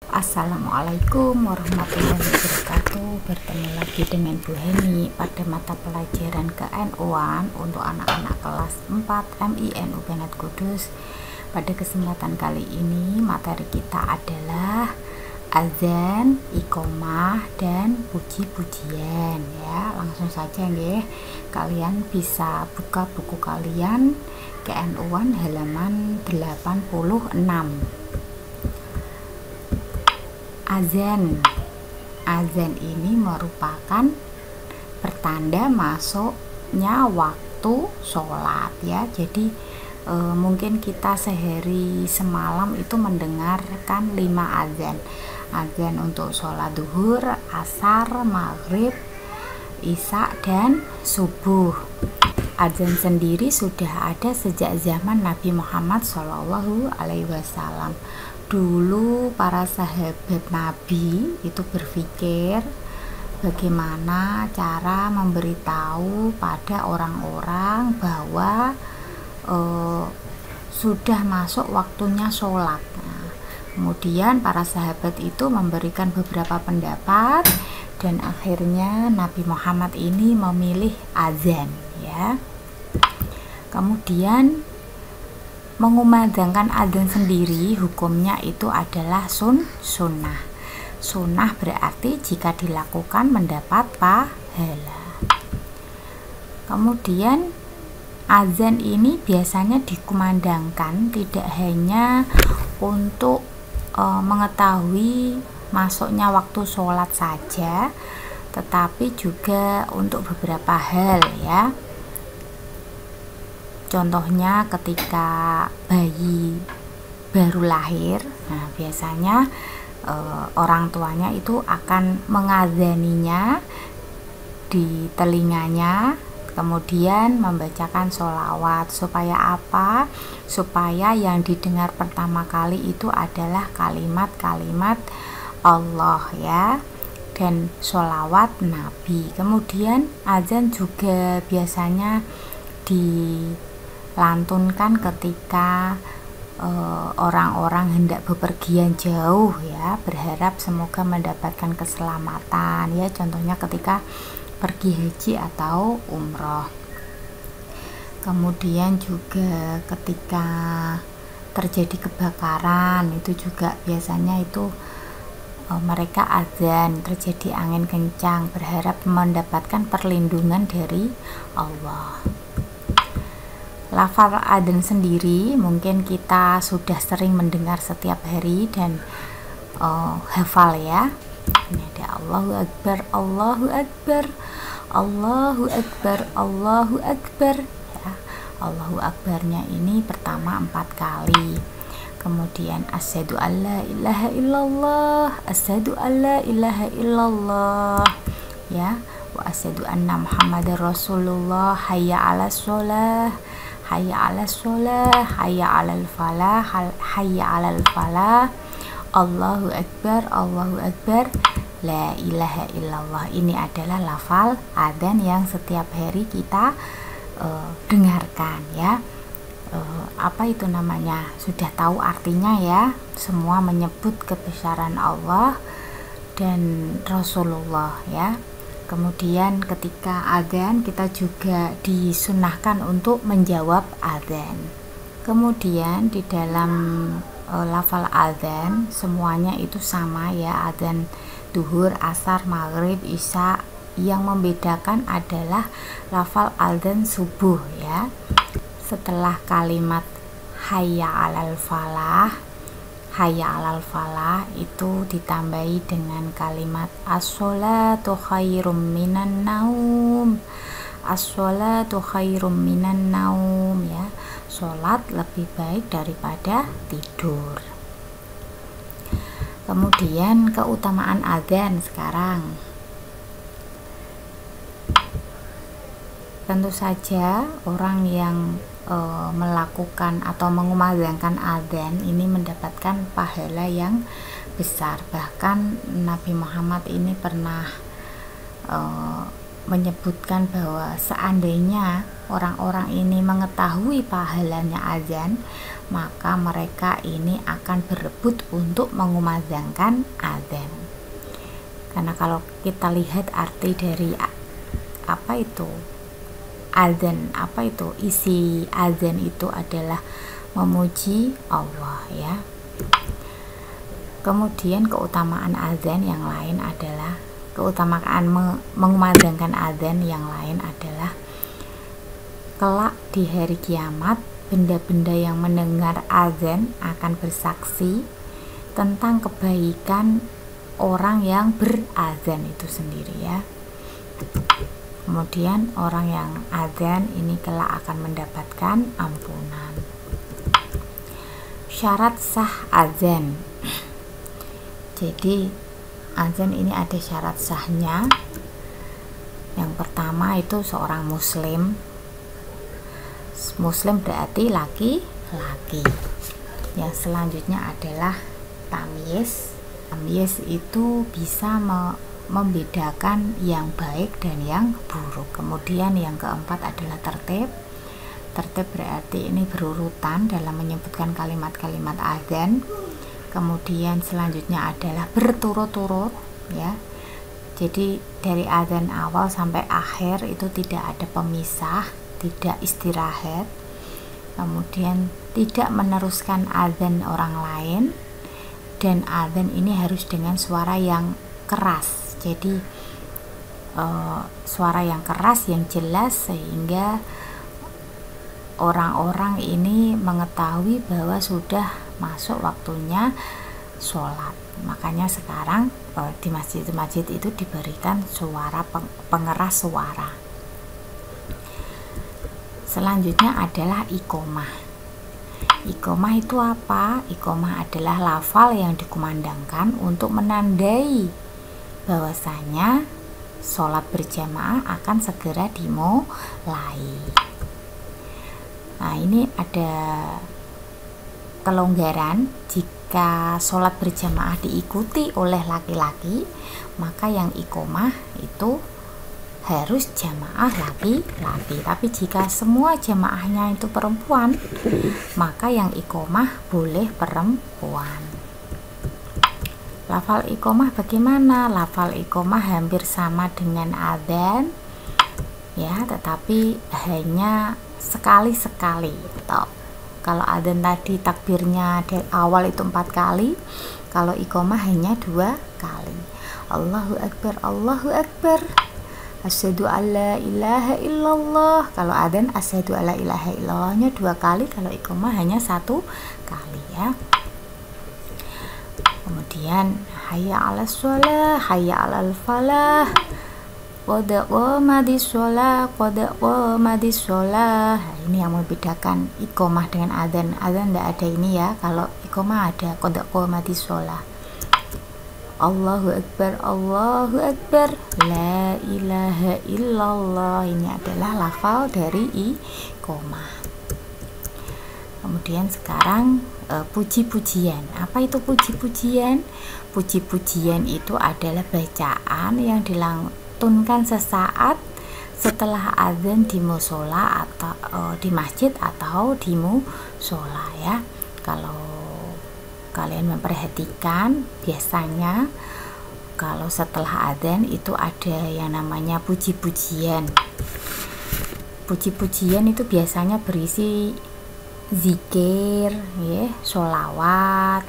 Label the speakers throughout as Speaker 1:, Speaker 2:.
Speaker 1: Assalamualaikum warahmatullahi wabarakatuh. Bertemu lagi dengan Bu Heni pada mata pelajaran ke-NU-an untuk anak-anak kelas 4 MINU Bennat Kudus. Pada kesempatan kali ini materi kita adalah azan, iqomah, dan puji-pujian ya. Langsung saja nggih. Kalian bisa buka buku kalian ke-NU-an halaman 86. Azan ini merupakan pertanda masuknya waktu sholat ya. Jadi mungkin kita sehari semalam itu mendengarkan 5 azan untuk sholat duhur, asar, maghrib, isya, dan subuh. Azan sendiri sudah ada sejak zaman Nabi Muhammad SAW. Dulu para sahabat Nabi itu berpikir bagaimana cara memberitahu pada orang-orang bahwa sudah masuk waktunya sholat. Nah, kemudian para sahabat itu memberikan beberapa pendapat dan akhirnya Nabi Muhammad ini memilih azan ya. Kemudian mengumandangkan azan sendiri hukumnya itu adalah sunnah. Sunnah berarti jika dilakukan mendapat pahala. Kemudian azan ini biasanya dikumandangkan tidak hanya untuk mengetahui masuknya waktu sholat saja, tetapi juga untuk beberapa hal ya. Contohnya ketika bayi baru lahir, nah biasanya orang tuanya itu akan mengazaninya di telinganya, kemudian membacakan sholawat. Supaya apa? Supaya yang didengar pertama kali itu adalah kalimat-kalimat Allah ya, dan sholawat Nabi. Kemudian azan juga biasanya dilantunkan ketika orang-orang hendak bepergian jauh ya, berharap semoga mendapatkan keselamatan ya, contohnya ketika pergi haji atau umroh. Kemudian juga ketika terjadi kebakaran itu juga biasanya itu mereka azan, terjadi angin kencang, berharap mendapatkan perlindungan dari Allah. Lafal adzan sendiri mungkin kita sudah sering mendengar setiap hari dan hafal ya. Ini ada Allahu Akbar, Allahu Akbar, Allahu Akbar, Allahu Akbar ya. Allahu Akbarnya ini pertama 4 kali. Kemudian asyhadu alla ilaha illallah, asyhadu alla ilaha illallah ya, wa asyhadu anna muhammadar rasulullah, hayya 'alas shalah, hayya 'alas shalah, hayya 'alal falah, hayya 'alal falah, Allahu Akbar, Allahu Akbar, la ilaha illallah. Ini adalah lafal adzan yang setiap hari kita dengarkan ya. Apa itu namanya? Sudah tahu artinya ya. Semua menyebut kebesaran Allah dan Rasulullah ya. Kemudian ketika adzan kita juga disunahkan untuk menjawab adzan. Kemudian di dalam lafal adzan semuanya itu sama ya, adzan duhur, asar, maghrib, isya. Yang membedakan adalah lafal adzan subuh ya. Setelah kalimat hayya 'alal falah, hayya 'alal falah itu ditambahi dengan kalimat as-sholatu khairum minan naum, as-sholatu khairum minan naum ya. Sholat lebih baik daripada tidur. Kemudian keutamaan adzan sekarang. Tentu saja orang yang melakukan atau mengumandangkan adzan ini mendapatkan pahala yang besar. Bahkan Nabi Muhammad ini pernah menyebutkan bahwa seandainya orang-orang ini mengetahui pahalanya azan, maka mereka ini akan berebut untuk mengumandangkan azan. Karena kalau kita lihat arti dari apa itu azan, apa itu isi azan itu adalah memuji Allah ya. Kemudian keutamaan azan yang lain adalah keutamaan mengumandangkan azan yang lain adalah kelak di hari kiamat benda-benda yang mendengar azan akan bersaksi tentang kebaikan orang yang berazan itu sendiri ya. Kemudian orang yang azan ini kelak akan mendapatkan ampunan. Syarat sah azan. Jadi azan ini ada syarat sahnya. Yang pertama itu seorang muslim. Muslim berarti laki-laki. Yang selanjutnya adalah tamyiz. Tamyiz itu bisa membedakan yang baik dan yang buruk. Kemudian yang keempat adalah tertib. Tertib berarti ini berurutan dalam menyebutkan kalimat-kalimat azan. Kemudian selanjutnya adalah berturut-turut ya. Jadi dari azan awal sampai akhir itu tidak ada pemisah, tidak istirahat. Kemudian tidak meneruskan azan orang lain, dan azan ini harus dengan suara yang keras. Jadi suara yang keras yang jelas sehingga orang-orang ini mengetahui bahwa sudah masuk waktunya sholat. Makanya sekarang di masjid-masjid itu diberikan suara pengeras suara. Selanjutnya adalah iqomah. Iqomah itu apa? Iqomah adalah lafal yang dikumandangkan untuk menandai bahwasanya sholat berjamaah akan segera dimulai. Nah, ini ada kelonggaran. Jika sholat berjamaah diikuti oleh laki-laki, maka yang iqomah itu harus jamaah laki-laki. Tapi jika semua jamaahnya itu perempuan, maka yang iqomah boleh perempuan. Lafal iqomah bagaimana? Lafal iqomah hampir sama dengan adzan ya, tetapi hanya sekali-sekali. Kalau adzan tadi takbirnya dari awal itu 4 kali, kalau iqomah hanya 2 kali. Allahu Akbar, Allahu Akbar, asyhadu alla ilaha illallah. Kalau adzan asyhadu alla ilaha illallahnya 2 kali, kalau iqomah hanya 1 kali ya. Kemudian hayya 'alas shalah, hayya 'alal falah, qad qamadis shalah, qad qamadis shalah. Ini yang membedakan iqomah dengan adzan. Adzan tidak ada ini ya, kalau iqomah ada qad qamadis shalah. Allahu Akbar, Allahu Akbar, la ilaha illallah. Ini adalah lafal dari iqomah. Kemudian sekarang puji-pujian. Apa itu puji-pujian? Puji-pujian itu adalah bacaan yang dilantunkan sesaat setelah azan di musola atau di masjid atau di musola ya. Kalau kalian memperhatikan, biasanya kalau setelah azan itu ada yang namanya puji-pujian. Puji-pujian itu biasanya berisi zikir ya, sholawat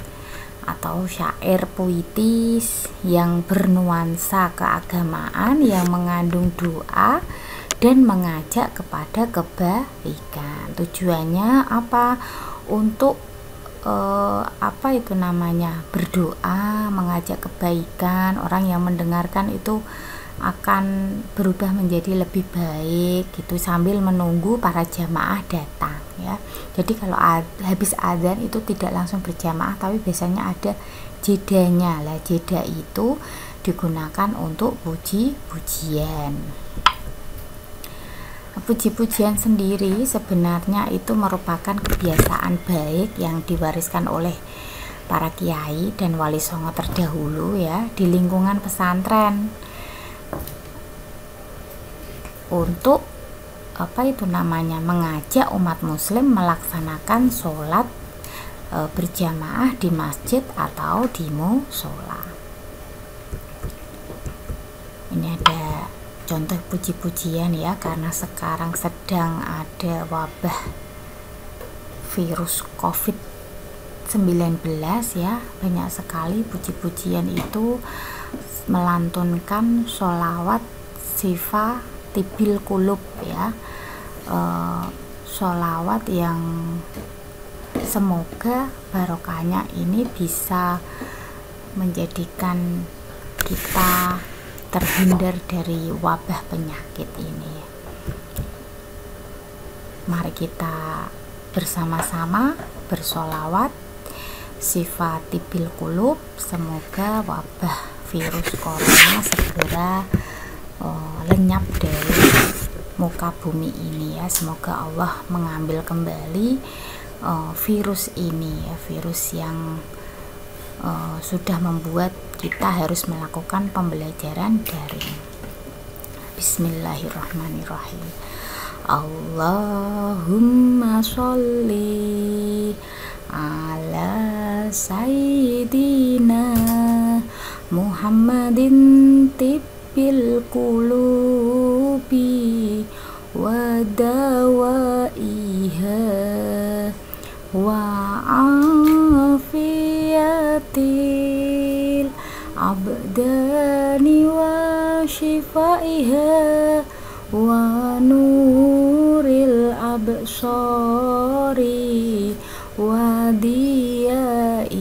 Speaker 1: atau syair puitis yang bernuansa keagamaan, yang mengandung doa dan mengajak kepada kebaikan. Tujuannya apa? Untuk apa itu namanya, berdoa, mengajak kebaikan. Orang yang mendengarkan itu akan berubah menjadi lebih baik gitu, sambil menunggu para jamaah datang ya. Jadi kalau habis adzan itu tidak langsung berjamaah, tapi biasanya ada jedanya. Lah jeda itu digunakan untuk puji-pujian. Puji-pujian sendiri sebenarnya itu merupakan kebiasaan baik yang diwariskan oleh para kiai dan wali songo terdahulu ya, di lingkungan pesantren, untuk apa itu namanya, mengajak umat muslim melaksanakan sholat berjamaah di masjid atau di mushola. Ini ada contoh puji-pujian ya, karena sekarang sedang ada wabah virus COVID-19 ya, banyak sekali puji-pujian itu melantunkan sholawat sifa tibil kulub ya, sholawat yang semoga barokahnya ini bisa menjadikan kita terhindar dari wabah penyakit ini. Mari kita bersama-sama bersholawat sifat tibil kulub, semoga wabah virus corona segera lenyap dari muka bumi ini ya. Semoga Allah mengambil kembali virus ini ya, virus yang sudah membuat kita harus melakukan pembelajaran daring. Bismillahirrahmanirrahim. Allahumma sholli ala sayyidina Muhammadin tibbil qulubi wa dawaiha wa afiyatil abdani wa shifaiha wa nuril absari wa diyaiha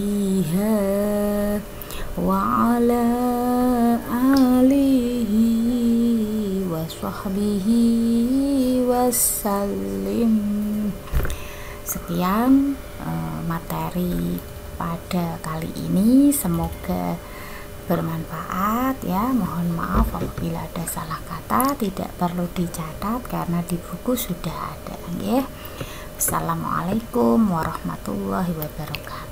Speaker 1: wa ala alihi wa sahbihi wassalim. Sekian materi pada kali ini, semoga bermanfaat ya. Mohon maaf apabila ada salah kata, tidak perlu dicatat karena di buku sudah ada ya. Assalamualaikum warahmatullahi wabarakatuh.